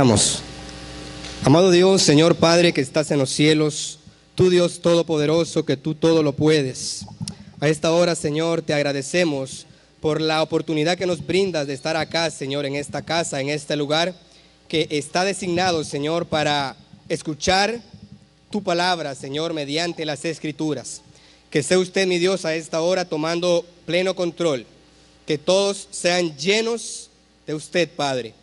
Oramos. Amado Dios, Señor Padre que estás en los cielos, tú Dios todopoderoso, que tú todo lo puedes. A esta hora, Señor, te agradecemos por la oportunidad que nos brindas de estar acá, Señor, en esta casa, en este lugar que está designado, Señor, para escuchar tu palabra, Señor, mediante las Escrituras. Que sea usted, mi Dios, a esta hora tomando pleno control. Que todos sean llenos de usted, Padre,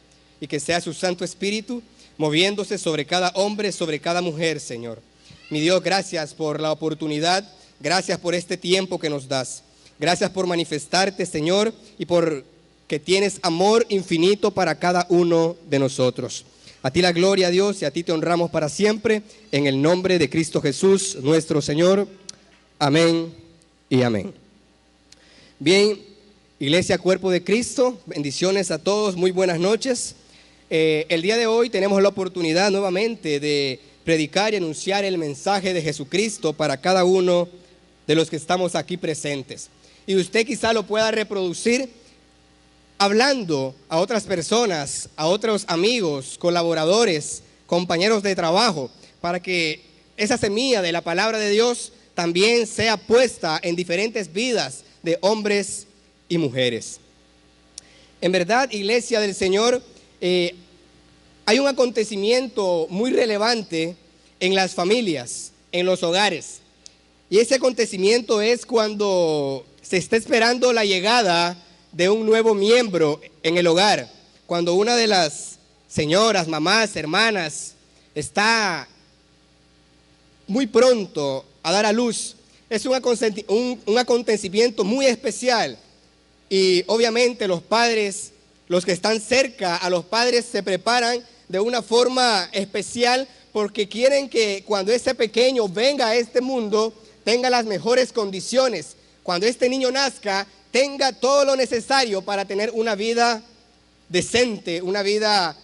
y que sea su Santo Espíritu moviéndose sobre cada hombre, sobre cada mujer, Señor. Mi Dios, gracias por la oportunidad, gracias por este tiempo que nos das. Gracias por manifestarte, Señor, y por que tienes amor infinito para cada uno de nosotros. A ti la gloria, Dios, y a ti te honramos para siempre, en el nombre de Cristo Jesús, nuestro Señor. Amén y amén. Bien, Iglesia Cuerpo de Cristo, bendiciones a todos, muy buenas noches. El día de hoy tenemos la oportunidad nuevamente de predicar y anunciar el mensaje de Jesucristo para cada uno de los que estamos aquí presentes. Y usted quizá lo pueda reproducir hablando a otras personas, a otros amigos, colaboradores, compañeros de trabajo, para que esa semilla de la palabra de Dios también sea puesta en diferentes vidas de hombres y mujeres. En verdad, Iglesia del Señor, hay un acontecimiento muy relevante en las familias, en los hogares. Y ese acontecimiento es cuando se está esperando la llegada de un nuevo miembro en el hogar. Cuando una de las señoras, mamás, hermanas está muy pronto a dar a luz. Es un acontecimiento muy especial. Y obviamente los padres, los que están cerca a los padres, se preparan de una forma especial porque quieren que cuando ese pequeño venga a este mundo tenga las mejores condiciones. Cuando este niño nazca, tenga todo lo necesario para tener una vida decente, una vida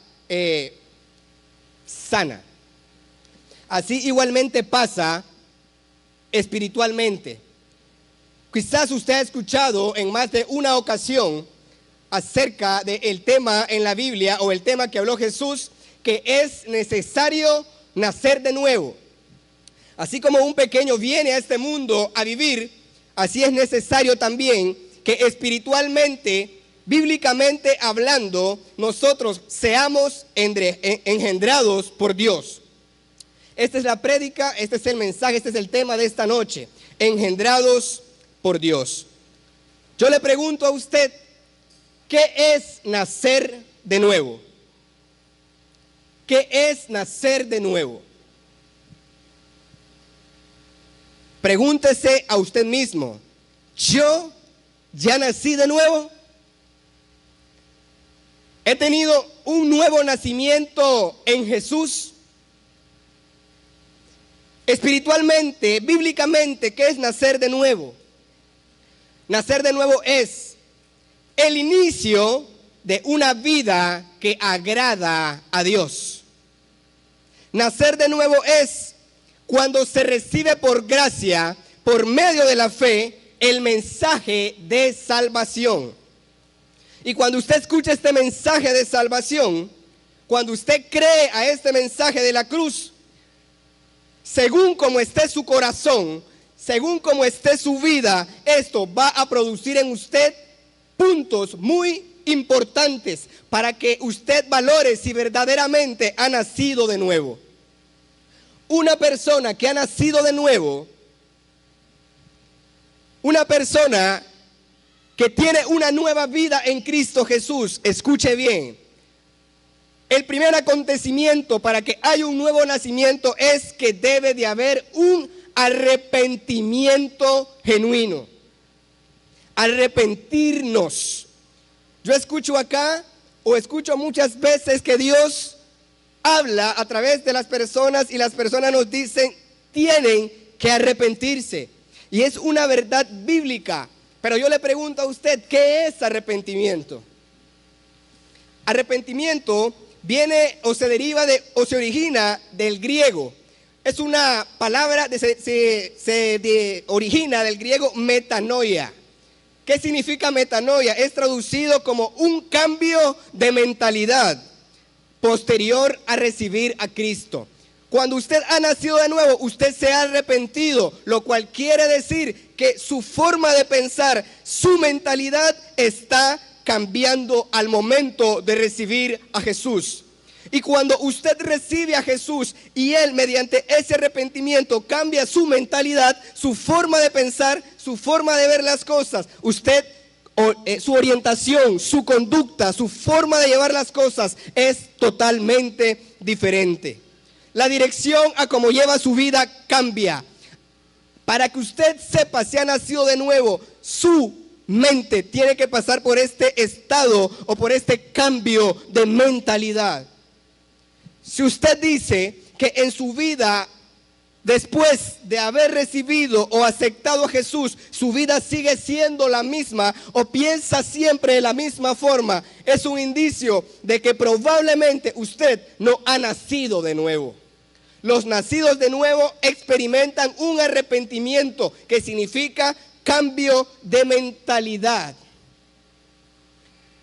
sana. Así igualmente pasa espiritualmente. Quizás usted ha escuchado en más de una ocasión acerca del tema en la Biblia o el tema que habló Jesús, que es necesario nacer de nuevo. Así como un pequeño viene a este mundo a vivir, así es necesario también que espiritualmente, bíblicamente hablando, nosotros seamos engendrados por Dios. Esta es la prédica, este es el mensaje, este es el tema de esta noche. Engendrados por Dios. Yo le pregunto a usted, ¿qué es nacer de nuevo? ¿Qué es nacer de nuevo? Pregúntese a usted mismo, ¿yo ya nací de nuevo? ¿He tenido un nuevo nacimiento en Jesús? Espiritualmente, bíblicamente, ¿qué es nacer de nuevo? Nacer de nuevo es el inicio de una vida que agrada a Dios. Nacer de nuevo es cuando se recibe por gracia, por medio de la fe, el mensaje de salvación. Y cuando usted escucha este mensaje de salvación, cuando usted cree a este mensaje de la cruz, según como esté su corazón, según como esté su vida, esto va a producir en usted puntos muy importantes para que usted valore si verdaderamente ha nacido de nuevo. Una persona que ha nacido de nuevo, una persona que tiene una nueva vida en Cristo Jesús, escuche bien, el primer acontecimiento para que haya un nuevo nacimiento es que debe de haber un arrepentimiento genuino. Arrepentirnos. Yo escucho acá, o escucho muchas veces que Dios habla a través de las personas y las personas nos dicen, tienen que arrepentirse. Y es una verdad bíblica. Pero yo le pregunto a usted, ¿qué es arrepentimiento? Arrepentimiento viene o se deriva de, o se origina del griego. Es una palabra, se origina del griego metanoia. ¿Qué significa metanoia? Es traducido como un cambio de mentalidad. posterior a recibir a Cristo. Cuando usted ha nacido de nuevo, usted se ha arrepentido, lo cual quiere decir que su forma de pensar, su mentalidad está cambiando al momento de recibir a Jesús. Y cuando usted recibe a Jesús y Él mediante ese arrepentimiento cambia su mentalidad, su forma de pensar, su forma de ver las cosas, su orientación, su conducta, su forma de llevar las cosas es totalmente diferente. La dirección a cómo lleva su vida cambia. Para que usted sepa si ha nacido de nuevo, su mente tiene que pasar por este estado o por este cambio de mentalidad. Si usted dice que en su vida, después de haber recibido o aceptado a Jesús, su vida sigue siendo la misma o piensa siempre de la misma forma, es un indicio de que probablemente usted no ha nacido de nuevo. Los nacidos de nuevo experimentan un arrepentimiento que significa cambio de mentalidad.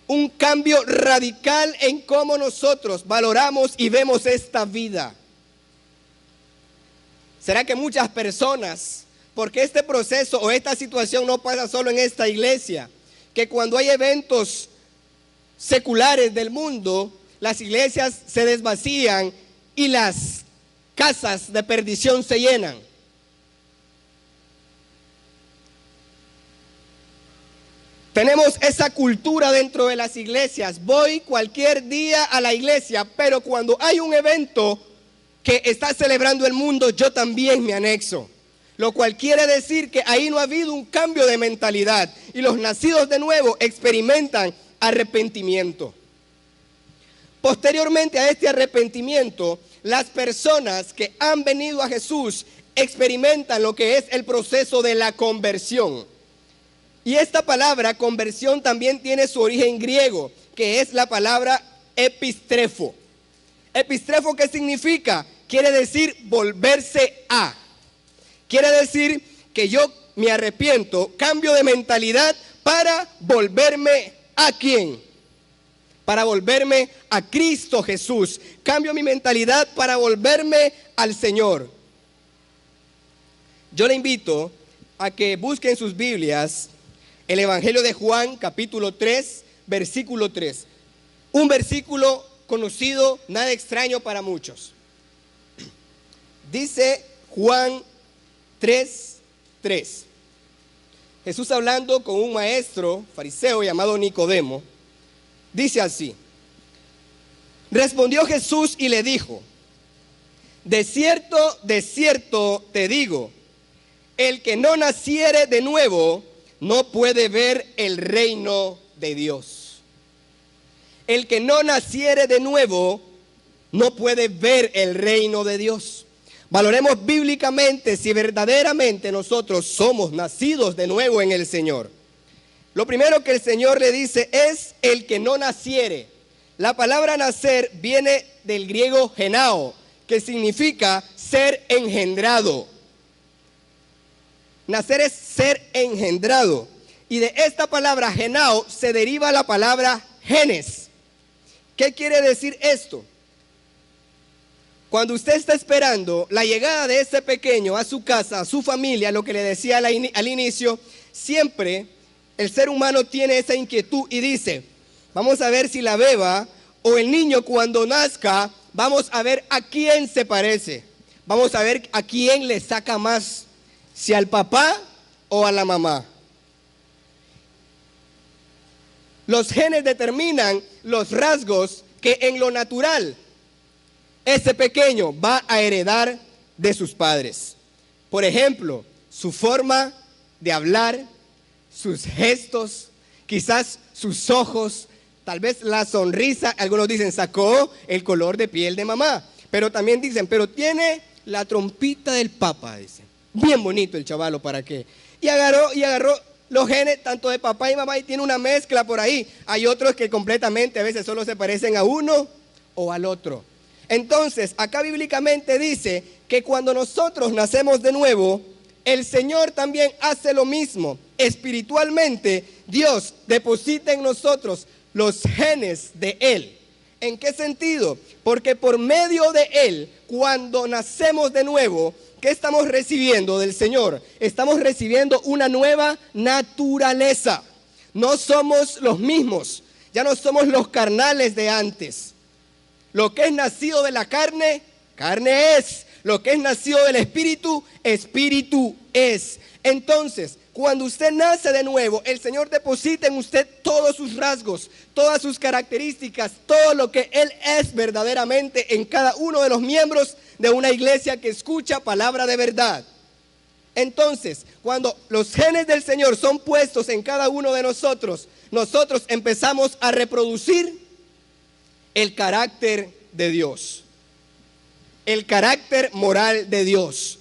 Un cambio radical en cómo nosotros valoramos y vemos esta vida. ¿Será que muchas personas, porque este proceso o esta situación no pasa solo en esta iglesia, que cuando hay eventos seculares del mundo, las iglesias se desvacían y las casas de perdición se llenan? Tenemos esa cultura dentro de las iglesias. Voy cualquier día a la iglesia, pero cuando hay un evento que está celebrando el mundo, yo también me anexo. Lo cual quiere decir que ahí no ha habido un cambio de mentalidad y los nacidos de nuevo experimentan arrepentimiento. Posteriormente a este arrepentimiento, las personas que han venido a Jesús experimentan lo que es el proceso de la conversión. Y esta palabra conversión también tiene su origen griego, que es la palabra epistrefo. Epistrefo, ¿qué significa? Quiere decir volverse a. Quiere decir que yo me arrepiento, cambio de mentalidad para volverme ¿a quién? Para volverme a Cristo Jesús. Cambio mi mentalidad para volverme al Señor. Yo le invito a que busquen sus Biblias el Evangelio de Juan, capítulo 3, versículo 3. Un versículo conocido, nada extraño para muchos. Dice Juan 3, 3. Jesús hablando con un maestro fariseo llamado Nicodemo, dice así: respondió Jesús y le dijo: de cierto te digo, el que no naciere de nuevo no puede ver el reino de Dios. El que no naciere de nuevo no puede ver el reino de Dios. Valoremos bíblicamente si verdaderamente nosotros somos nacidos de nuevo en el Señor. Lo primero que el Señor le dice es el que no naciere. La palabra nacer viene del griego genao, que significa ser engendrado. Nacer es ser engendrado. Y de esta palabra genao se deriva la palabra genes. ¿Qué quiere decir esto? Cuando usted está esperando la llegada de ese pequeño a su casa, a su familia, lo que le decía al inicio, siempre el ser humano tiene esa inquietud y dice: vamos a ver si la beba o el niño cuando nazca, vamos a ver a quién se parece. Vamos a ver a quién le saca más, si al papá o a la mamá. Los genes determinan los rasgos que en lo natural ese pequeño va a heredar de sus padres. Por ejemplo, su forma de hablar, sus gestos, quizás sus ojos, tal vez la sonrisa. Algunos dicen sacó el color de piel de mamá, pero también dicen, pero tiene la trompita del papa, dicen. Bien bonito el chavalo, ¿para qué? Y agarró los genes tanto de papá y mamá y tiene una mezcla por ahí. Hay otros que completamente a veces solo se parecen a uno o al otro. Entonces, acá bíblicamente dice que cuando nosotros nacemos de nuevo, el Señor también hace lo mismo. Espiritualmente, Dios deposita en nosotros los genes de Él. ¿En qué sentido? Porque por medio de Él, cuando nacemos de nuevo, ¿qué estamos recibiendo del Señor? Estamos recibiendo una nueva naturaleza. No somos los mismos, ya no somos los carnales de antes. Lo que es nacido de la carne, carne es. Lo que es nacido del Espíritu, Espíritu es. Entonces, cuando usted nace de nuevo, el Señor deposita en usted todos sus rasgos, todas sus características, todo lo que Él es verdaderamente en cada uno de los miembros de una iglesia que escucha palabra de verdad. Entonces, cuando los genes del Señor son puestos en cada uno de nosotros, nosotros empezamos a reproducir el carácter de Dios, el carácter moral de Dios.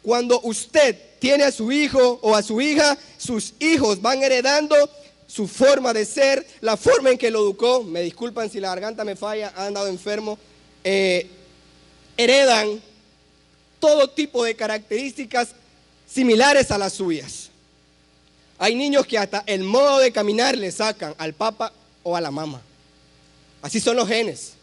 Cuando usted tiene a su hijo o a su hija, sus hijos van heredando su forma de ser, la forma en que lo educó. Me disculpan si la garganta me falla, ha andado enfermo. Heredan todo tipo de características similares a las suyas. Hay niños que hasta el modo de caminar le sacan al papá o a la mamá. Así son los genes.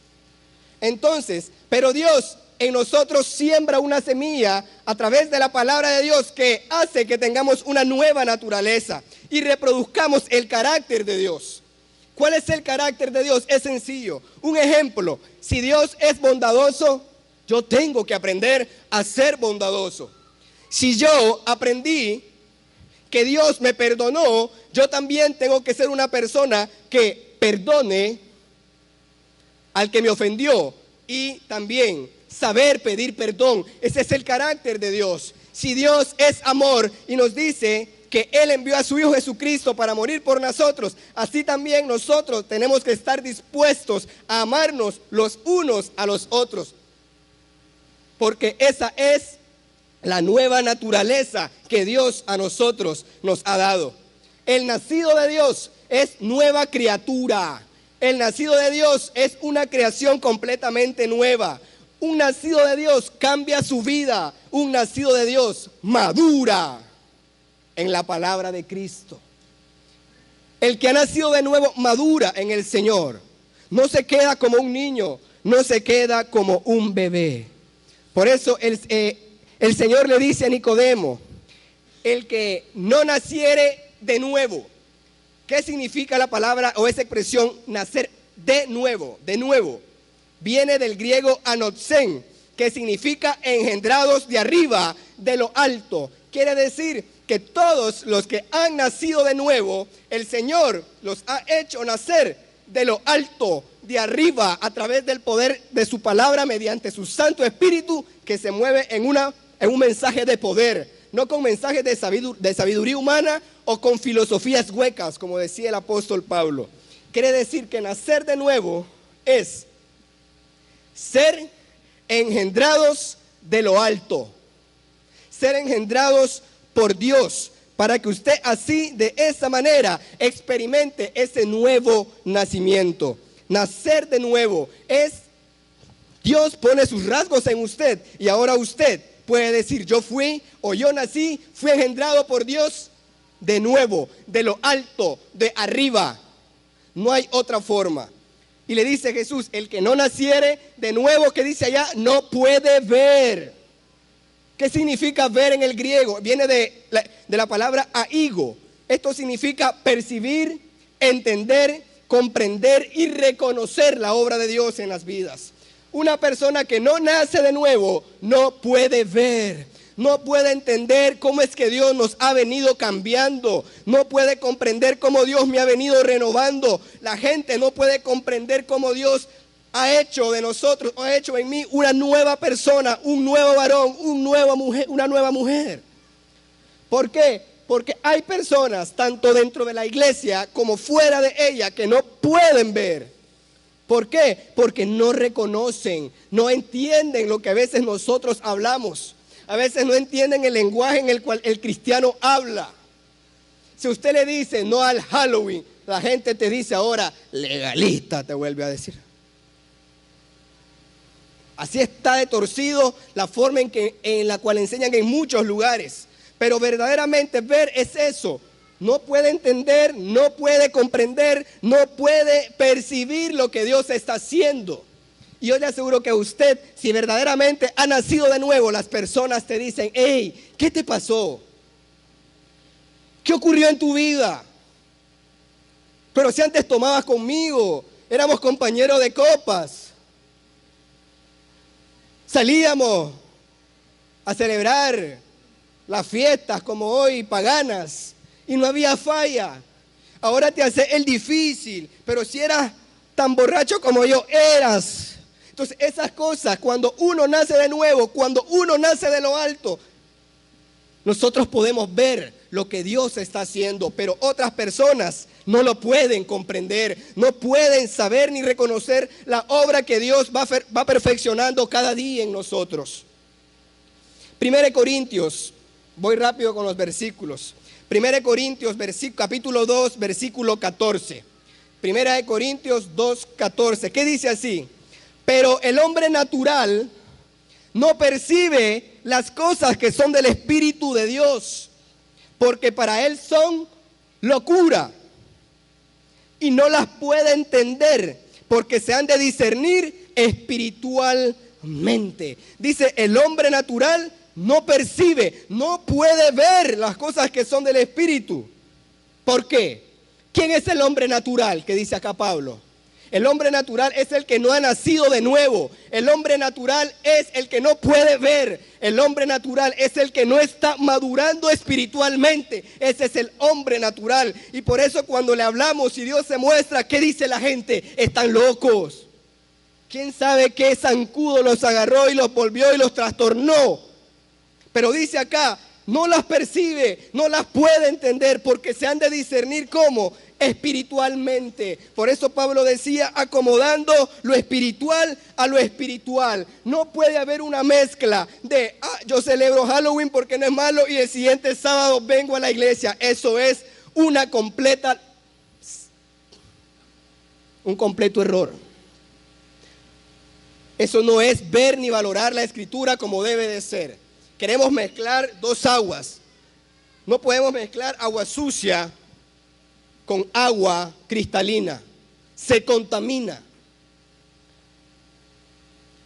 Entonces, pero Dios en nosotros siembra una semilla a través de la palabra de Dios que hace que tengamos una nueva naturaleza y reproduzcamos el carácter de Dios. ¿Cuál es el carácter de Dios? Es sencillo. Un ejemplo, si Dios es bondadoso, yo tengo que aprender a ser bondadoso. Si yo aprendí que Dios me perdonó, yo también tengo que ser una persona que perdone al que me ofendió y también saber pedir perdón. Ese es el carácter de Dios. Si Dios es amor y nos dice que Él envió a su Hijo Jesucristo para morir por nosotros, así también nosotros tenemos que estar dispuestos a amarnos los unos a los otros, porque esa es la nueva naturaleza que Dios a nosotros nos ha dado. El nacido de Dios es nueva criatura. El nacido de Dios es una creación completamente nueva. Un nacido de Dios cambia su vida. Un nacido de Dios madura en la palabra de Cristo. El que ha nacido de nuevo madura en el Señor. No se queda como un niño, no se queda como un bebé. Por eso el Señor le dice a Nicodemo, el que no naciere de nuevo. ¿Qué significa la palabra o esa expresión nacer de nuevo? De nuevo. Viene del griego anoxen, que significa engendrados de arriba, de lo alto. Quiere decir que todos los que han nacido de nuevo, el Señor los ha hecho nacer de lo alto, de arriba, a través del poder de su palabra, mediante su Santo Espíritu, que se mueve en un mensaje de poder. No con mensajes de sabiduría humana o con filosofías huecas, como decía el apóstol Pablo. Quiere decir que nacer de nuevo es ser engendrados de lo alto, ser engendrados por Dios, para que usted así, de esa manera, experimente ese nuevo nacimiento. Nacer de nuevo es, Dios pone sus rasgos en usted y ahora usted puede decir, yo fui o yo nací, fui engendrado por Dios de nuevo, de lo alto, de arriba. No hay otra forma. Y le dice Jesús, el que no naciere de nuevo, que dice allá, no puede ver. ¿Qué significa ver en el griego? Viene de la palabra aigo. Esto significa percibir, entender, comprender y reconocer la obra de Dios en las vidas. Una persona que no nace de nuevo no puede ver, no puede entender cómo es que Dios nos ha venido cambiando, no puede comprender cómo Dios me ha venido renovando. La gente no puede comprender cómo Dios ha hecho de nosotros, ha hecho en mí una nueva persona, un nuevo varón, una nueva mujer. ¿Por qué? Porque hay personas, tanto dentro de la iglesia como fuera de ella, que no pueden ver. ¿Por qué? Porque no reconocen, no entienden lo que a veces nosotros hablamos. A veces no entienden el lenguaje en el cual el cristiano habla. Si usted le dice no al Halloween, la gente te dice ahora legalista, te vuelve a decir. Así está de torcido la forma en la cual enseñan en muchos lugares. Pero verdaderamente ver es eso. no puede entender, no puede comprender, no puede percibir lo que Dios está haciendo. Y yo le aseguro que usted, si verdaderamente ha nacido de nuevo, las personas te dicen: hey, ¿qué te pasó? ¿Qué ocurrió en tu vida? Pero si antes tomabas conmigo, éramos compañeros de copas, salíamos a celebrar las fiestas como hoy, paganas, y no había falla. Ahora te hace el difícil, pero si eras tan borracho como yo, eras. Entonces esas cosas, cuando uno nace de nuevo, cuando uno nace de lo alto, nosotros podemos ver lo que Dios está haciendo, pero otras personas no lo pueden comprender, no pueden saber ni reconocer la obra que Dios va perfeccionando cada día en nosotros. 1 Corintios, voy rápido con los versículos. 1 Corintios, capítulo 2, versículo 14. 1 Corintios 2, 14. ¿Qué dice así? Pero el hombre natural no percibe las cosas que son del Espíritu de Dios, porque para él son locura, y no las puede entender, porque se han de discernir espiritualmente. Dice, el hombre natural no percibe, no puede ver las cosas que son del Espíritu. ¿Por qué? ¿Quién es el hombre natural que dice acá Pablo? El hombre natural es el que no ha nacido de nuevo. El hombre natural es el que no puede ver. El hombre natural es el que no está madurando espiritualmente. Ese es el hombre natural. Y por eso cuando le hablamos y Dios se muestra, ¿qué dice la gente? Están locos. ¿Quién sabe qué zancudo los agarró y los volvió y los trastornó? Pero dice acá, no las percibe, no las puede entender, porque se han de discernir ¿cómo? Espiritualmente. Por eso Pablo decía, acomodando lo espiritual a lo espiritual. No puede haber una mezcla de, yo celebro Halloween porque no es malo y el siguiente sábado vengo a la iglesia. Eso es un completo error. Eso no es ver ni valorar la escritura como debe de ser. Queremos mezclar dos aguas. No podemos mezclar agua sucia con agua cristalina. Se contamina.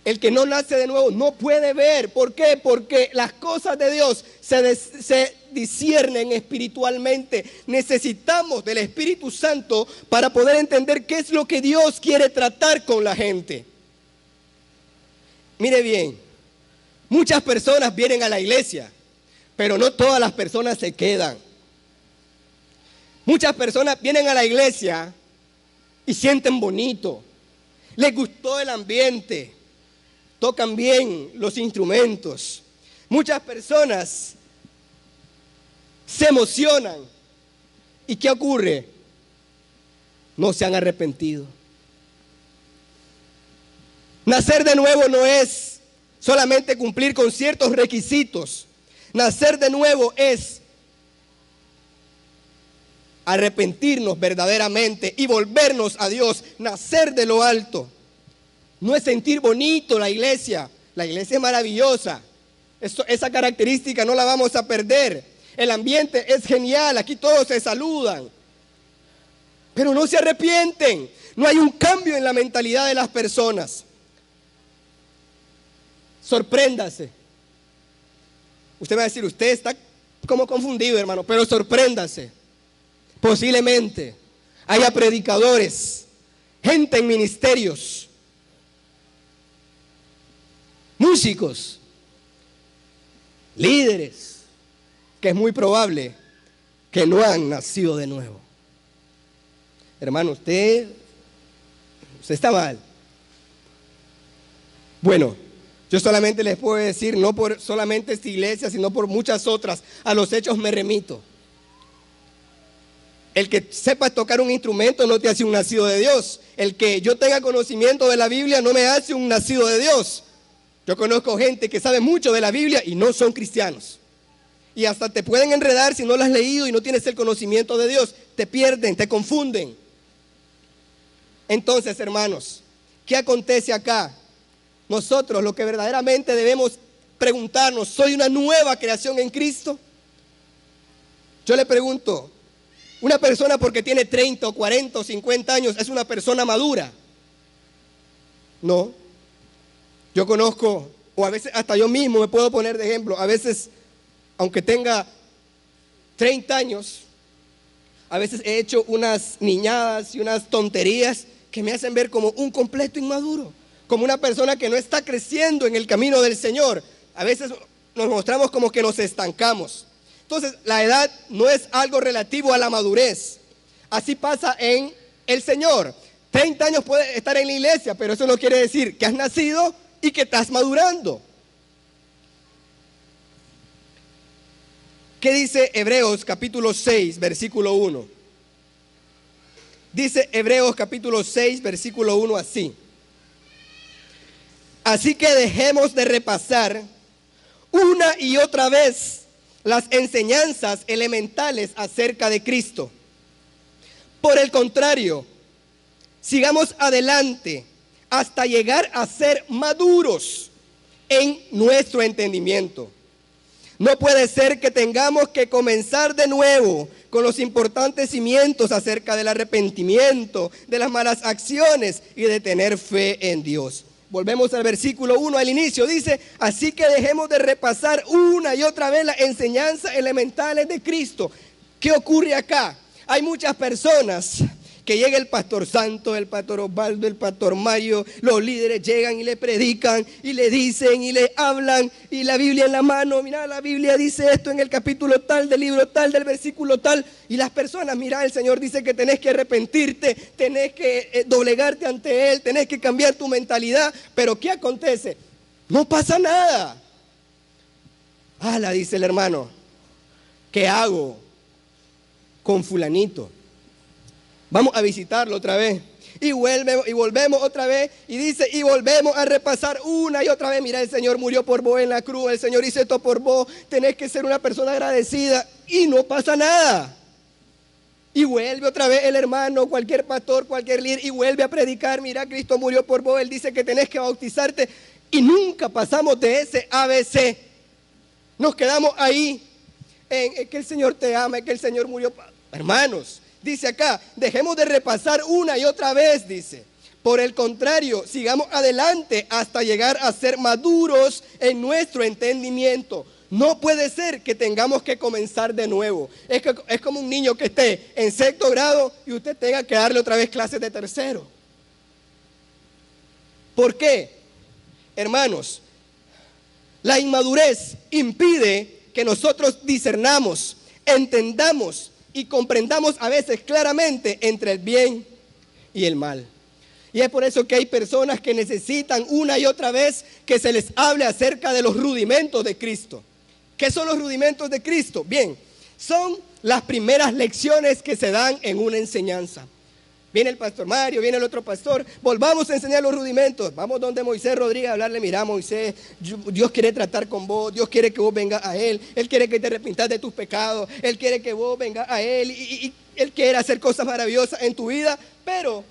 El que no nace de nuevo no puede ver. ¿Por qué? Porque las cosas de Dios se disciernen espiritualmente. Necesitamos del Espíritu Santo para poder entender qué es lo que Dios quiere tratar con la gente. Mire bien, muchas personas vienen a la iglesia, pero no todas las personas se quedan. Muchas personas vienen a la iglesia y sienten bonito, les gustó el ambiente, tocan bien los instrumentos. Muchas personas se emocionan. ¿Y qué ocurre? No se han arrepentido. Nacer de nuevo no es solamente cumplir con ciertos requisitos. Nacer de nuevo es arrepentirnos verdaderamente y volvernos a Dios. Nacer de lo alto. No es sentir bonito la iglesia. La iglesia es maravillosa. Esa característica no la vamos a perder. El ambiente es genial. Aquí todos se saludan. Pero no se arrepienten. No hay un cambio en la mentalidad de las personas. Sorpréndase. Usted va a decir, usted está como confundido, hermano, pero sorpréndase. Posiblemente haya predicadores, gente en ministerios, músicos, líderes, que es muy probable que no han nacido de nuevo. Hermano, usted está mal. Bueno, yo solamente les puedo decir, no por solamente esta iglesia, sino por muchas otras, a los hechos me remito. El que sepa tocar un instrumento no te hace un nacido de Dios. El que yo tenga conocimiento de la Biblia no me hace un nacido de Dios. Yo conozco gente que sabe mucho de la Biblia y no son cristianos. Y hasta te pueden enredar si no lo has leído y no tienes el conocimiento de Dios. Te pierden, te confunden. Entonces, hermanos, ¿qué acontece acá? Nosotros lo que verdaderamente debemos preguntarnos, ¿soy una nueva creación en Cristo? Yo le pregunto, Una persona porque tiene 30 o 40 o 50 años es una persona madura. No. Yo conozco, o a veces hasta yo mismo me puedo poner de ejemplo, a veces, aunque tenga 30 años, a veces he hecho unas niñadas y unas tonterías que me hacen ver como un completo inmaduro, como una persona que no está creciendo en el camino del Señor. A veces nos mostramos como que nos estancamos. Entonces, la edad no es algo relativo a la madurez. Así pasa en el Señor. 30 años puedes estar en la iglesia, pero eso no quiere decir que has nacido y que estás madurando. ¿Qué dice Hebreos capítulo 6, versículo 1? Dice Hebreos capítulo 6, versículo 1 así. Así que dejemos de repasar una y otra vez las enseñanzas elementales acerca de Cristo. Por el contrario, sigamos adelante hasta llegar a ser maduros en nuestro entendimiento. No puede ser que tengamos que comenzar de nuevo con los importantes cimientos acerca del arrepentimiento, de las malas acciones y de tener fe en Dios. Volvemos al versículo 1 al inicio, dice, así que dejemos de repasar una y otra vez las enseñanzas elementales de Cristo. ¿Qué ocurre acá? Hay muchas personas que llega el pastor Santo, el pastor Osvaldo, el pastor Mario, los líderes llegan y le predican y le dicen y le hablan y la Biblia en la mano, mira, la Biblia dice esto en el capítulo tal, del libro tal, del versículo tal, y las personas, mira, el Señor dice que tenés que arrepentirte, tenés que doblegarte ante Él, tenés que cambiar tu mentalidad, pero ¿qué acontece? No pasa nada. Ala, dice el hermano, ¿qué hago con fulanito? Vamos a visitarlo otra vez. Y volvemos otra vez. Y dice, y volvemos a repasar una y otra vez. Mira, el Señor murió por vos en la cruz. El Señor hizo esto por vos. Tenés que ser una persona agradecida. Y no pasa nada. Y vuelve otra vez el hermano, cualquier pastor, cualquier líder. Y vuelve a predicar. Mira, Cristo murió por vos. Él dice que tenés que bautizarte. Y nunca pasamos de ese ABC. Nos quedamos ahí. Es que el Señor te ama. Es que el Señor murió. Hermanos. Dice acá, dejemos de repasar una y otra vez, dice. Por el contrario, sigamos adelante hasta llegar a ser maduros en nuestro entendimiento. No puede ser que tengamos que comenzar de nuevo. Es como un niño que esté en sexto grado y usted tenga que darle otra vez clases de tercero. ¿Por qué? Hermanos, la inmadurez impide que nosotros discernamos, entendamos y comprendamos a veces claramente entre el bien y el mal. Y es por eso que hay personas que necesitan una y otra vez que se les hable acerca de los rudimentos de Cristo. ¿Qué son los rudimentos de Cristo? Bien, son las primeras lecciones que se dan en una enseñanza. Viene el pastor Mario, viene el otro pastor, volvamos a enseñar los rudimentos. Vamos donde Moisés Rodríguez a hablarle, mira Moisés, Dios quiere tratar con vos, Dios quiere que vos vengas a Él, Él quiere que te arrepentas de tus pecados, Él quiere que vos vengas a Él y Él quiere hacer cosas maravillosas en tu vida, pero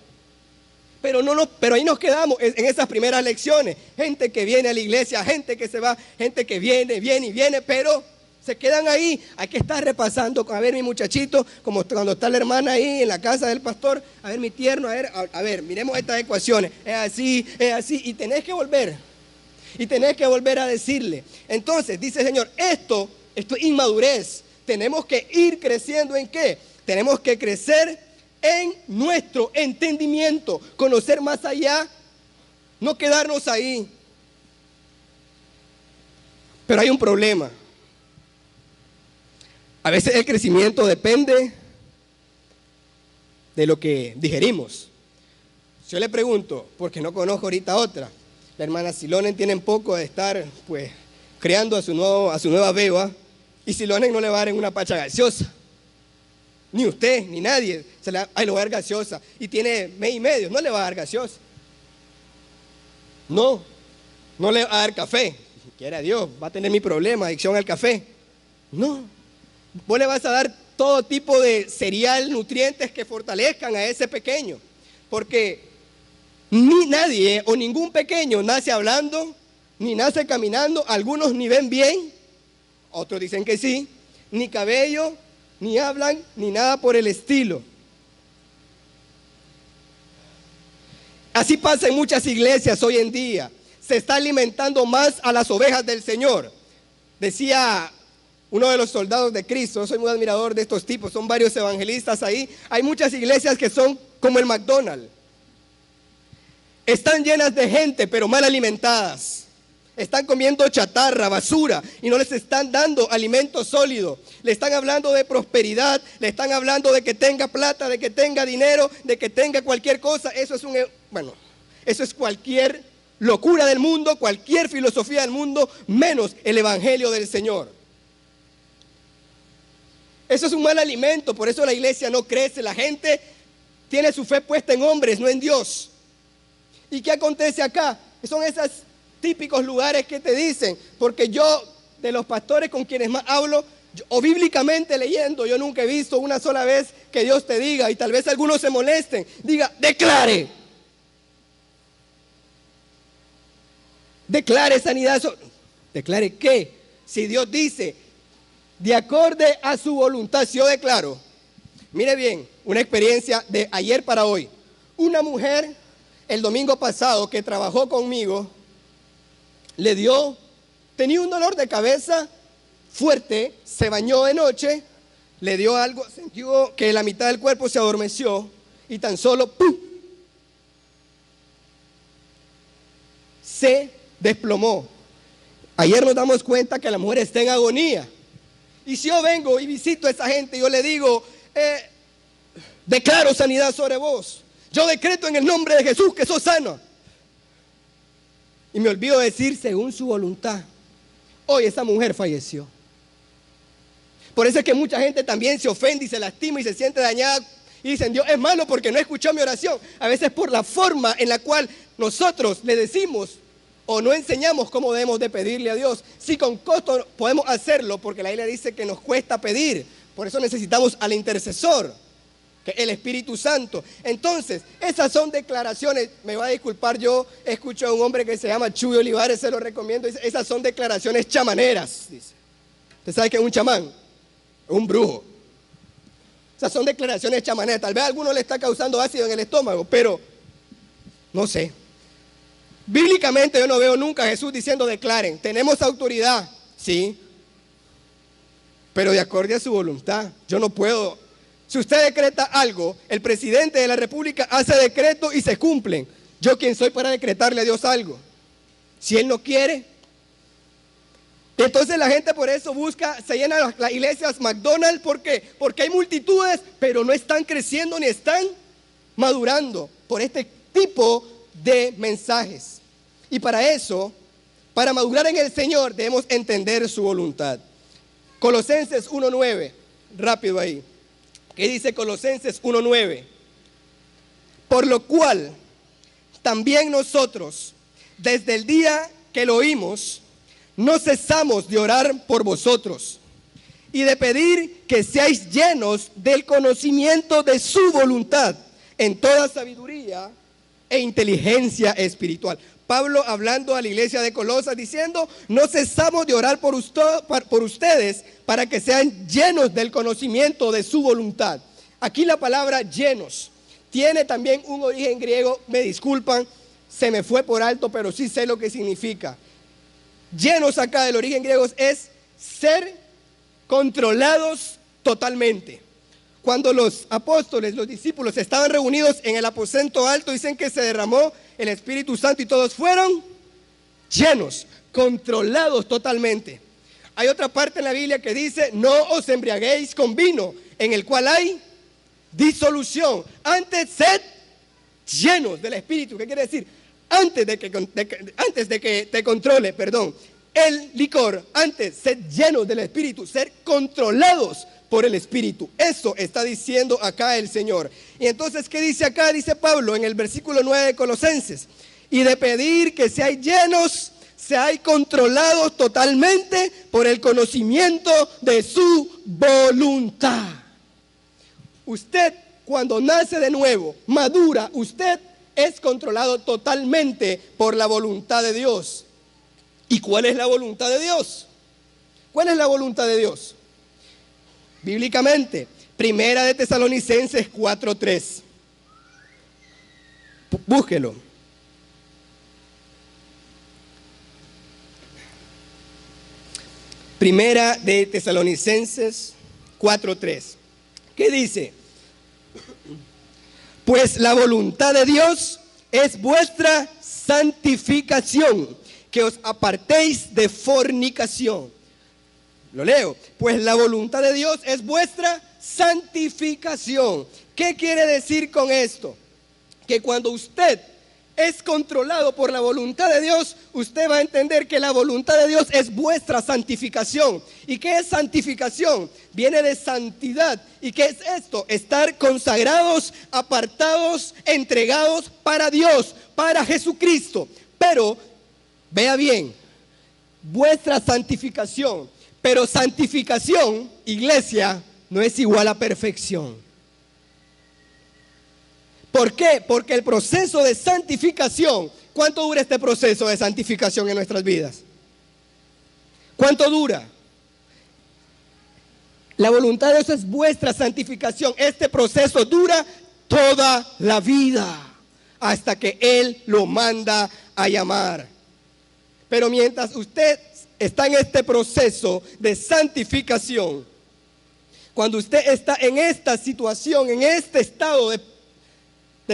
ahí nos quedamos en esas primeras lecciones. Gente que viene a la iglesia, gente que se va, gente que viene, pero se quedan ahí. Hay que estar repasando. A ver, mi muchachito, como cuando está la hermana ahí en la casa del pastor. A ver, mi tierno, a ver, miremos estas ecuaciones. Es así. Y tenés que volver. Y tenés que volver a decirle. Entonces, dice el Señor, esto es inmadurez. Tenemos que ir creciendo ¿en qué? Tenemos que crecer en nuestro entendimiento. Conocer más allá. No quedarnos ahí. Pero hay un problema. A veces el crecimiento depende de lo que digerimos. Yo le pregunto, porque no conozco ahorita otra, la hermana Silonen tiene poco de estar pues creando a su nueva beba, y Silonen no le va a dar en una pacha gaseosa. Ni usted, ni nadie. Le va a dar gaseosa. Y tiene mes y medio, no le va a dar gaseosa. No le va a dar café. Quiera Dios, va a tener mi problema, adicción al café. No. Vos le vas a dar todo tipo de cereal, nutrientes que fortalezcan a ese pequeño. Porque ni nadie o ningún pequeño nace hablando, ni nace caminando. Algunos ni ven bien, otros dicen que sí. Ni cabello, ni hablan, ni nada por el estilo. Así pasa en muchas iglesias hoy en día. Se está alimentando más a las ovejas del Señor. Decía uno de los soldados de Cristo, soy muy admirador de estos tipos, son varios evangelistas ahí. Hay muchas iglesias que son como el McDonald's. Están llenas de gente, pero mal alimentadas. Están comiendo chatarra, basura, y no les están dando alimento sólido. Le están hablando de prosperidad, le están hablando de que tenga plata, de que tenga dinero, de que tenga cualquier cosa. Eso es cualquier locura del mundo, cualquier filosofía del mundo, menos el evangelio del Señor. Eso es un mal alimento, por eso la iglesia no crece. La gente tiene su fe puesta en hombres, no en Dios. ¿Y qué acontece acá? Son esos típicos lugares que te dicen, porque yo, de los pastores con quienes más hablo, o bíblicamente leyendo, yo nunca he visto una sola vez que Dios te diga, y tal vez algunos se molesten, diga, declare. Declare sanidad. ¿Declare qué? Si Dios dice, de acorde a su voluntad, si yo declaro, mire bien, una experiencia de ayer para hoy. Una mujer, el domingo pasado, que trabajó conmigo, tenía un dolor de cabeza fuerte, se bañó de noche, le dio algo, sintió que la mitad del cuerpo se adormeció y tan solo ¡pum!, se desplomó. Ayer nos damos cuenta que la mujer está en agonía. Y si yo vengo y visito a esa gente, yo le digo, declaro sanidad sobre vos. Yo decreto en el nombre de Jesús que sos sano. Y me olvido decir, según su voluntad, hoy esa mujer falleció. Por eso es que mucha gente también se ofende y se lastima y se siente dañada. Y dicen, Dios es malo porque no escuchó mi oración. A veces por la forma en la cual nosotros le decimos o no enseñamos cómo debemos de pedirle a Dios. Sí, con costo podemos hacerlo, porque la Biblia dice que nos cuesta pedir. Por eso necesitamos al intercesor, que es el Espíritu Santo. Entonces, esas son declaraciones. Me va a disculpar, yo escucho a un hombre que se llama Chuy Olivares, se lo recomiendo. Dice, esas son declaraciones chamaneras, dice. ¿Usted sabe qué es un chamán? Un brujo. Esas son declaraciones chamaneras. Tal vez a alguno le está causando ácido en el estómago, pero no sé. Bíblicamente yo no veo nunca a Jesús diciendo declaren. Tenemos autoridad, sí, pero de acuerdo a su voluntad. Yo no puedo. Si usted decreta algo, el presidente de la república hace decreto y se cumplen. ¿Yo quién soy para decretarle a Dios algo? Si Él no quiere. Entonces la gente por eso se llena las iglesias McDonald's. ¿Por qué? Porque hay multitudes, pero no están creciendo ni están madurando por este tipo de mensajes. Y para eso, para madurar en el Señor, debemos entender su voluntad. Colosenses 1:9, rápido ahí. ¿Qué dice Colosenses 1:9? Por lo cual, también nosotros, desde el día que lo oímos, no cesamos de orar por vosotros y de pedir que seáis llenos del conocimiento de su voluntad en toda sabiduría e inteligencia espiritual. Pablo hablando a la iglesia de Colosas diciendo, no cesamos de orar por ustedes para que sean llenos del conocimiento de su voluntad. Aquí la palabra llenos tiene también un origen griego, me disculpan, se me fue por alto, pero sí sé lo que significa. Llenos acá del origen griego es ser controlados totalmente. Cuando los apóstoles, los discípulos estaban reunidos en el aposento alto, dicen que se derramó el Espíritu Santo y todos fueron llenos, controlados totalmente. Hay otra parte en la Biblia que dice, no os embriaguéis con vino, en el cual hay disolución. Antes sed llenos del Espíritu. ¿Qué quiere decir? Antes de que te controle, el licor, antes sed llenos del Espíritu, ser controlados por el Espíritu. Eso está diciendo acá el Señor. Y entonces, ¿qué dice acá? Dice Pablo en el versículo 9 de Colosenses, y de pedir que seáis llenos, seáis controlados totalmente por el conocimiento de su voluntad. Usted, cuando nace de nuevo, madura, usted es controlado totalmente por la voluntad de Dios. ¿Y cuál es la voluntad de Dios? ¿Cuál es la voluntad de Dios? bíblicamente. Primera de Tesalonicenses 4:3. Búsquelo. Primera de Tesalonicenses 4:3. ¿Qué dice? Pues la voluntad de Dios es vuestra santificación, que os apartéis de fornicación. Lo leo. Pues la voluntad de Dios es vuestra santificación. ¿Qué quiere decir con esto? Que cuando usted es controlado por la voluntad de Dios, usted va a entender que la voluntad de Dios es vuestra santificación. ¿Y qué es santificación? Viene de santidad. ¿Y qué es esto? Estar consagrados, apartados, entregados para Dios, para Jesucristo. Pero, vea bien, vuestra santificación. Pero santificación, iglesia, no es igual a perfección. ¿Por qué? Porque el proceso de santificación, ¿cuánto dura este proceso de santificación en nuestras vidas? ¿Cuánto dura? La voluntad de Dios es vuestra santificación. Este proceso dura toda la vida, hasta que Él lo manda a llamar. Pero mientras usted está en este proceso de santificación, cuando usted está en esta situación, en este estado de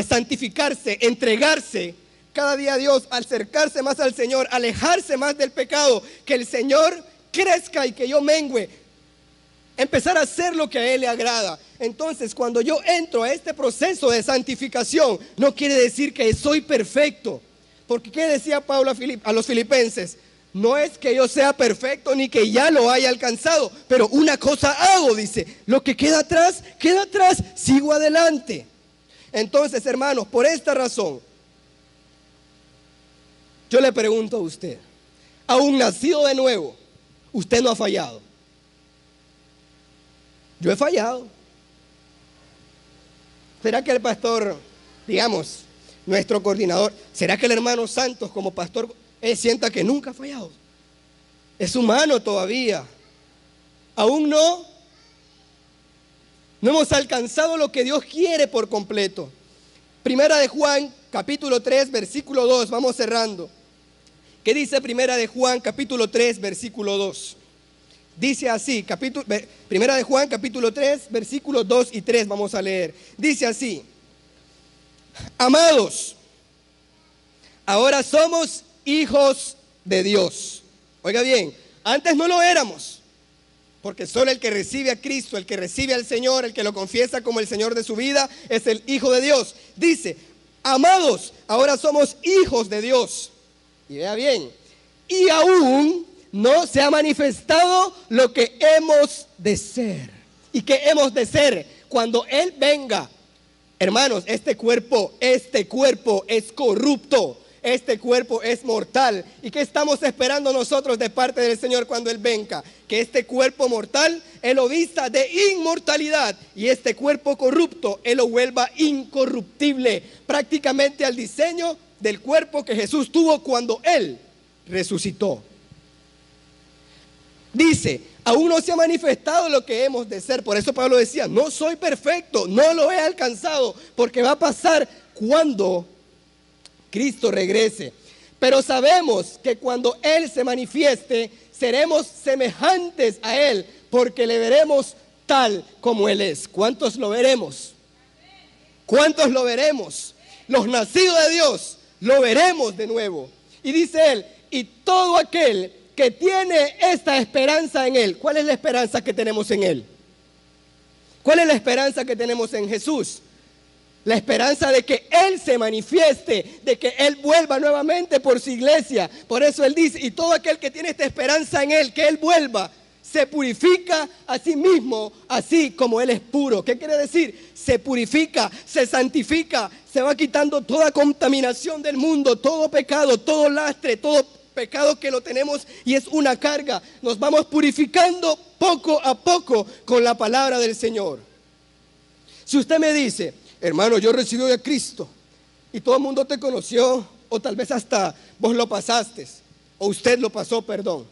santificarse, entregarse cada día a Dios, acercarse más al Señor, alejarse más del pecado, que el Señor crezca y que yo mengüe, empezar a hacer lo que a Él le agrada. Entonces, cuando yo entro a este proceso de santificación, no quiere decir que soy perfecto, porque ¿qué decía Pablo a los filipenses? No es que yo sea perfecto ni que ya lo haya alcanzado, pero una cosa hago, dice, lo que queda atrás, sigo adelante. Entonces, hermanos, por esta razón, yo le pregunto a usted, aún nacido de nuevo, usted no ha fallado. Yo he fallado. ¿Será que el pastor, digamos, nuestro coordinador, será que el hermano Santos como pastor, él sienta que nunca ha fallado? Es humano todavía. Aún no hemos alcanzado lo que Dios quiere por completo. Primera de Juan, capítulo 3, versículo 2, vamos cerrando. ¿Qué dice Primera de Juan, capítulo 3, versículo 2? Dice así, Primera de Juan, capítulo 3, versículos 2 y 3, vamos a leer. Dice así: amados, ahora somos hijos de Dios. Oiga bien, antes no lo éramos. Porque solo el que recibe a Cristo, el que recibe al Señor, el que lo confiesa como el Señor de su vida, es el Hijo de Dios. Dice, amados, ahora somos hijos de Dios. Y vea bien, y aún no se ha manifestado lo que hemos de ser. ¿Y qué hemos de ser? Cuando Él venga. Hermanos, este cuerpo es corrupto. Este cuerpo es mortal. ¿Y qué estamos esperando nosotros de parte del Señor cuando Él venga? Que este cuerpo mortal Él lo vista de inmortalidad, y este cuerpo corrupto Él lo vuelva incorruptible, prácticamente al diseño del cuerpo que Jesús tuvo cuando Él resucitó. Dice, aún no se ha manifestado lo que hemos de ser. Por eso Pablo decía, no soy perfecto, no lo he alcanzado, porque va a pasar cuando Cristo regrese. Pero sabemos que cuando Él se manifieste, seremos semejantes a Él, porque le veremos tal como Él es. ¿Cuántos lo veremos? ¿Cuántos lo veremos? Los nacidos de Dios lo veremos de nuevo. Y dice Él, y todo aquel que tiene esta esperanza en Él. ¿Cuál es la esperanza que tenemos en Él? ¿Cuál es la esperanza que tenemos en Jesús? La esperanza de que Él se manifieste, de que Él vuelva nuevamente por su iglesia. Por eso Él dice, y todo aquel que tiene esta esperanza en Él, que Él vuelva, se purifica a sí mismo, así como Él es puro. ¿Qué quiere decir? Se purifica, se santifica, se va quitando toda contaminación del mundo, todo pecado, todo lastre, todo pecado que lo tenemos y es una carga. Nos vamos purificando poco a poco con la palabra del Señor. Si usted me dice, hermano, yo recibí hoy a Cristo y todo el mundo te conoció, o tal vez hasta vos lo pasaste, o usted lo pasó, perdón,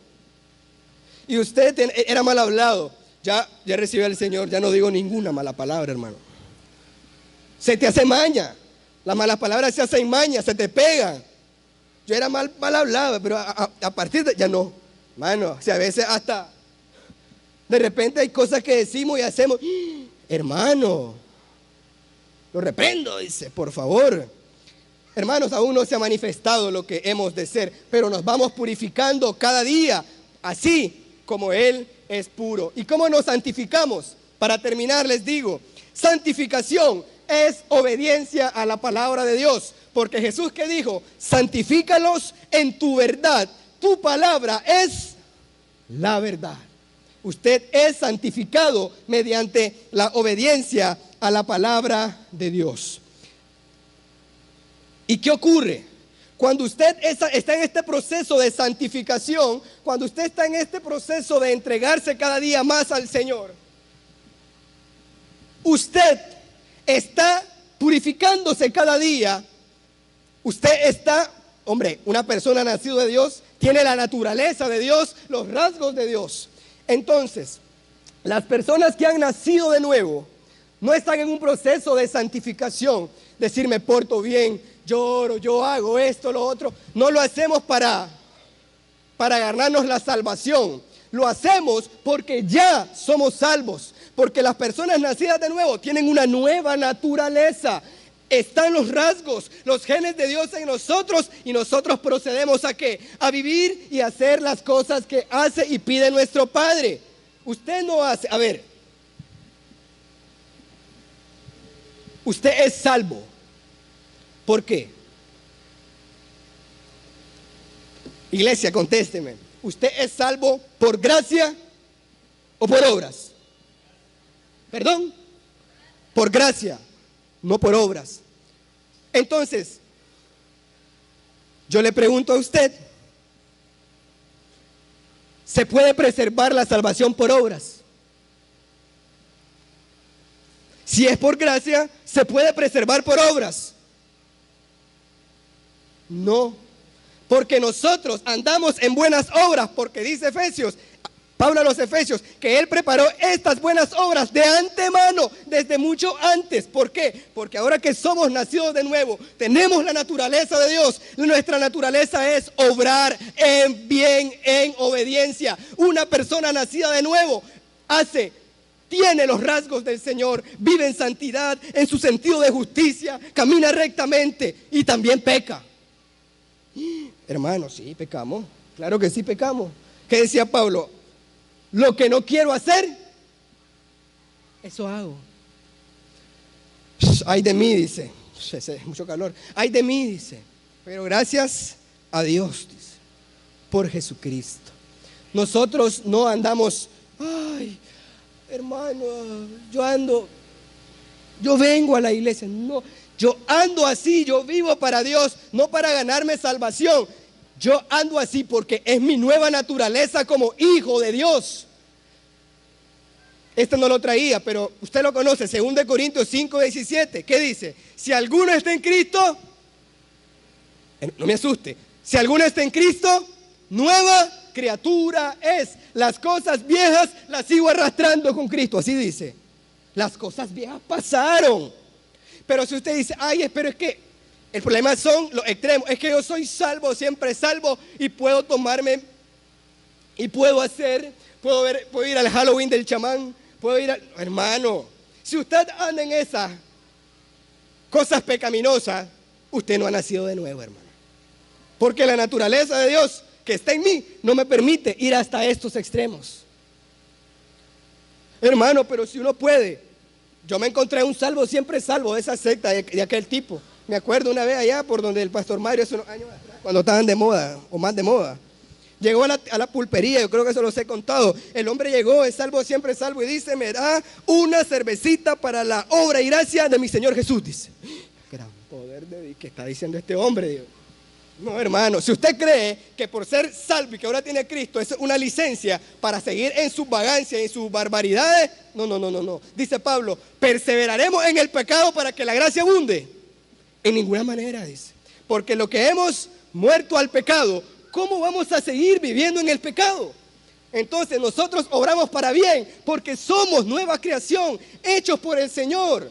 y usted era mal hablado, ya recibí al Señor, ya no digo ninguna mala palabra, hermano. Se te hace maña. Las malas palabras se hacen maña, se te pegan. Yo era mal hablado, pero a partir de ya no. Mano, si a veces hasta de repente hay cosas que decimos y hacemos. Hermano, lo reprendo, dice, por favor. Hermanos, aún no se ha manifestado lo que hemos de ser, pero nos vamos purificando cada día, así como Él es puro. ¿Y cómo nos santificamos? Para terminar les digo, santificación es obediencia a la palabra de Dios, porque Jesús que dijo, santifícalos en tu verdad, tu palabra es la verdad. Usted es santificado mediante la obediencia a la palabra de Dios. ¿Y qué ocurre? Cuando usted está en este proceso de santificación, cuando usted está en este proceso de entregarse cada día más al Señor, usted está purificándose cada día. Usted está, hombre, una persona nacida de Dios, tiene la naturaleza de Dios, los rasgos de Dios. Entonces, las personas que han nacido de nuevo no están en un proceso de santificación, decir me porto bien, yo oro, yo hago esto, lo otro. No lo hacemos para ganarnos la salvación. Lo hacemos porque ya somos salvos. Porque las personas nacidas de nuevo tienen una nueva naturaleza. Están los rasgos, los genes de Dios en nosotros y nosotros procedemos ¿a qué? A vivir y hacer las cosas que hace y pide nuestro Padre. Usted no hace, a ver, usted es salvo. ¿Por qué? Iglesia, contésteme. ¿Usted es salvo por gracia o por obras? ¿Perdón? Por gracia, no por obras. Entonces, yo le pregunto a usted, ¿se puede preservar la salvación por obras? Si es por gracia, ¿se puede preservar por obras? No, porque nosotros andamos en buenas obras, porque dice Efesios, Pablo a los Efesios, que Él preparó estas buenas obras de antemano, desde mucho antes. ¿Por qué? Porque ahora que somos nacidos de nuevo, tenemos la naturaleza de Dios. Nuestra naturaleza es obrar en bien, en obediencia. Una persona nacida de nuevo tiene los rasgos del Señor, vive en santidad, en su sentido de justicia, camina rectamente y también peca. Hermanos, sí, pecamos. Claro que sí, pecamos. ¿Qué decía Pablo? Lo que no quiero hacer, eso hago. Ay de mí, dice. Mucho calor. Ay de mí, dice. Pero gracias a Dios, dice, por Jesucristo. Nosotros no andamos, ay, hermano, yo vengo a la iglesia. No, yo ando así, yo vivo para Dios, no para ganarme salvación. Yo ando así porque es mi nueva naturaleza como hijo de Dios. Este no lo traía, pero usted lo conoce, 2 Corintios 5:17. ¿Qué dice? Si alguno está en Cristo, no me asuste, si alguno está en Cristo, nueva criatura es. Las cosas viejas las sigo arrastrando con Cristo, así dice. Las cosas viejas pasaron. Pero si usted dice, ay, pero es que el problema son los extremos, es que yo soy salvo, siempre salvo y puedo tomarme y puedo ir al Halloween del chamán, hermano, si usted anda en esas cosas pecaminosas, usted no ha nacido de nuevo, hermano. Porque la naturaleza de Dios que está en mí no me permite ir hasta estos extremos. Hermano, pero si uno puede. Yo me encontré un salvo, siempre salvo de esa secta de aquel tipo. Me acuerdo una vez allá por donde el pastor Mario hace unos años atrás, cuando estaban de moda o más de moda. Llegó a la pulpería, yo creo que eso los he contado. El hombre llegó, es salvo, siempre salvo, y dice, me da una cervecita para la obra y gracia de mi Señor Jesús, dice. Gran poder de Dios, ¿qué está diciendo este hombre, Dios? No, hermano, si usted cree que por ser salvo y que ahora tiene a Cristo es una licencia para seguir en sus vagancias y en sus barbaridades, no. Dice Pablo, perseveraremos en el pecado para que la gracia abunde. En ninguna manera, dice. Porque lo que hemos muerto al pecado, ¿cómo vamos a seguir viviendo en el pecado? entonces nosotros obramos para bien, porque somos nueva creación, hechos por el Señor.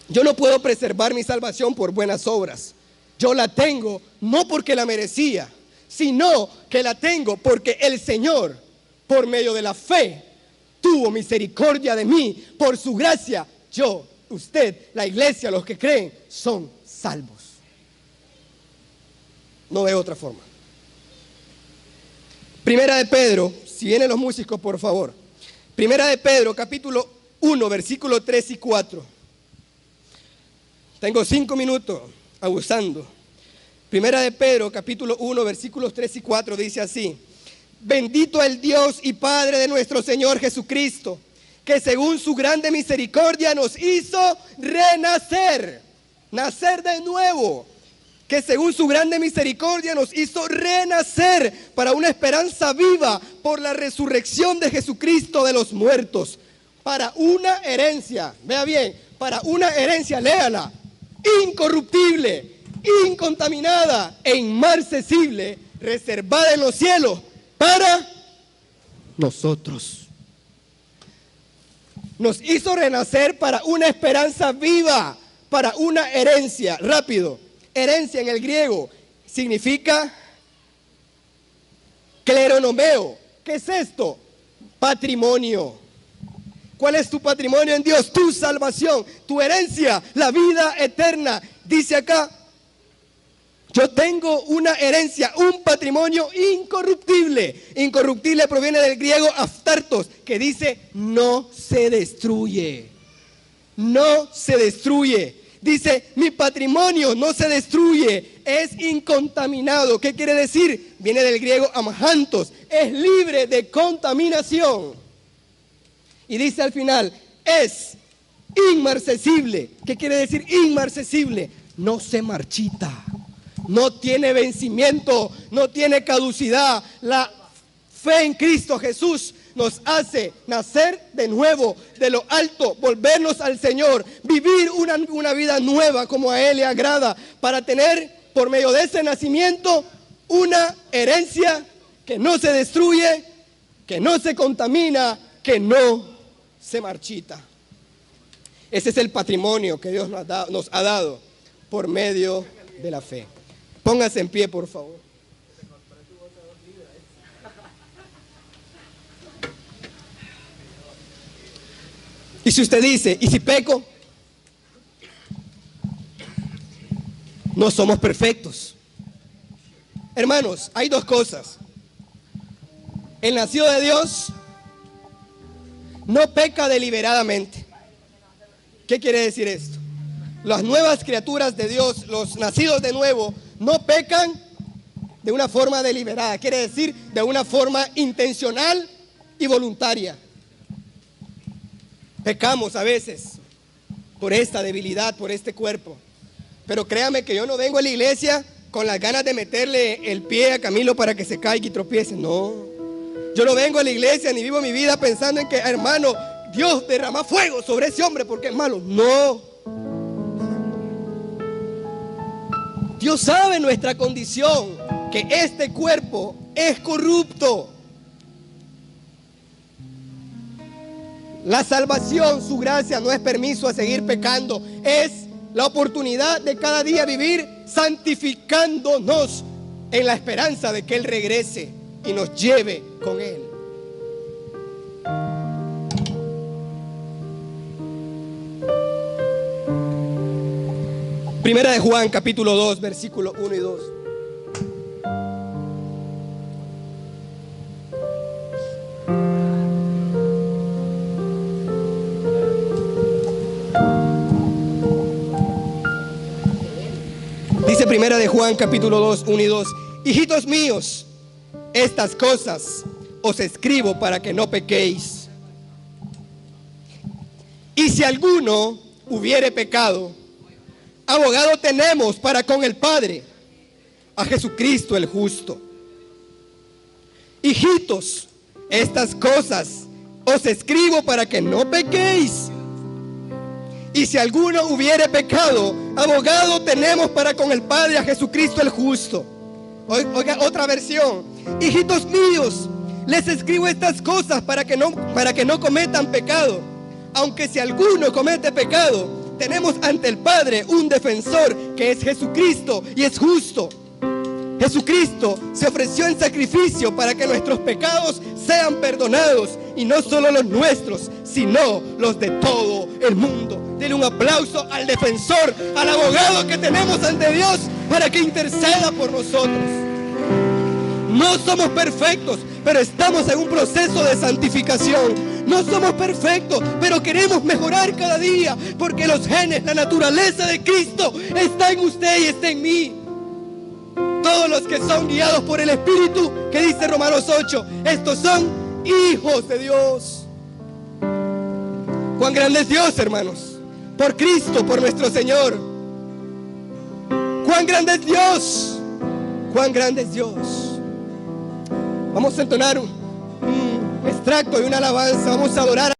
Yo no puedo preservar mi salvación por buenas obras. Yo la tengo no porque la merecía, sino que la tengo porque el Señor, por medio de la fe, tuvo misericordia de mí. Por su gracia, yo, usted, la iglesia, los que creen, son salvos. No veo otra forma. Primera de Pedro, si vienen los músicos, por favor. Primera de Pedro, capítulo 1, versículos 3 y 4. Tengo 5 minutos, abusando. Primera de Pedro, capítulo 1, versículos 3 y 4, dice así: bendito el Dios y Padre de nuestro Señor Jesucristo, que según su grande misericordia nos hizo renacer, nacer de nuevo, que según su grande misericordia nos hizo renacer para una esperanza viva por la resurrección de Jesucristo de los muertos, para una herencia, vea bien, para una herencia, léala, incorruptible, incontaminada e inmarcesible, reservada en los cielos para nosotros. Nos hizo renacer para una esperanza viva, para una herencia. Rápido, herencia en el griego significa kleronomeo. ¿Qué es esto? Patrimonio. ¿Cuál es tu patrimonio en Dios? Tu salvación, tu herencia, la vida eterna. Dice acá, yo tengo una herencia, un patrimonio incorruptible. Incorruptible proviene del griego aftartos, que dice no se destruye. No se destruye. Dice, mi patrimonio no se destruye, es incontaminado. ¿Qué quiere decir? Viene del griego amhantos, es libre de contaminación. Y dice al final, es inmarcesible. ¿Qué quiere decir inmarcesible? No se marchita, no tiene vencimiento, no tiene caducidad. La fe en Cristo Jesús nos hace nacer de nuevo, de lo alto, volvernos al Señor, vivir una vida nueva como a Él le agrada, para tener por medio de ese nacimiento una herencia que no se destruye, que no se contamina, que no se marchita. Ese es el patrimonio que Dios nos ha dado por medio de la fe. Póngase en pie, por favor. Y si usted dice, ¿y si peco? No somos perfectos. Hermanos, hay dos cosas. El nacido de Dios no peca deliberadamente. ¿Qué quiere decir esto? Las nuevas criaturas de Dios, los nacidos de nuevo, no pecan de una forma deliberada. Quiere decir de una forma intencional y voluntaria. Pecamos a veces por esta debilidad, por este cuerpo. Pero créame que yo no vengo a la iglesia con las ganas de meterle el pie a Camilo para que se caiga y tropiece. No. Yo no vengo a la iglesia ni vivo mi vida pensando en que, hermano, Dios derrama fuego sobre ese hombre porque es malo. No. Dios sabe nuestra condición, que este cuerpo es corrupto. La salvación, su gracia, no es permiso a seguir pecando, es la oportunidad de cada día vivir santificándonos en la esperanza de que Él regrese y nos lleve con Él. Primera de Juan, capítulo 2, versículos 1 y 2. Dice Primera de Juan, capítulo 2, 1 y 2. Hijitos míos, estas cosas os escribo para que no pequéis. Y si alguno hubiere pecado, abogado tenemos para con el Padre, a Jesucristo el justo. Hijitos, estas cosas os escribo para que no pequéis. Y si alguno hubiere pecado, abogado tenemos para con el Padre, a Jesucristo el justo. Oiga, otra versión. hijitos míos, les escribo estas cosas para que no cometan pecado. Aunque si alguno comete pecado, tenemos ante el Padre un defensor, que es Jesucristo, y es justo. Jesucristo se ofreció en sacrificio para que nuestros pecados sean perdonados, y no solo los nuestros, sino los de todo el mundo. Denle un aplauso al defensor, al abogado que tenemos ante Dios para que interceda por nosotros. No somos perfectos, pero estamos en un proceso de santificación. No somos perfectos, pero queremos mejorar cada día, porque los genes, la naturaleza de Cristo está en usted y está en mí. Todos los que son guiados por el Espíritu, que dice Romanos 8, estos son hijos de Dios. Cuán grande es Dios, hermanos, por Cristo, por nuestro Señor. Cuán grande es Dios, cuán grande es Dios. Vamos a entonar un extracto de una alabanza, vamos a adorar.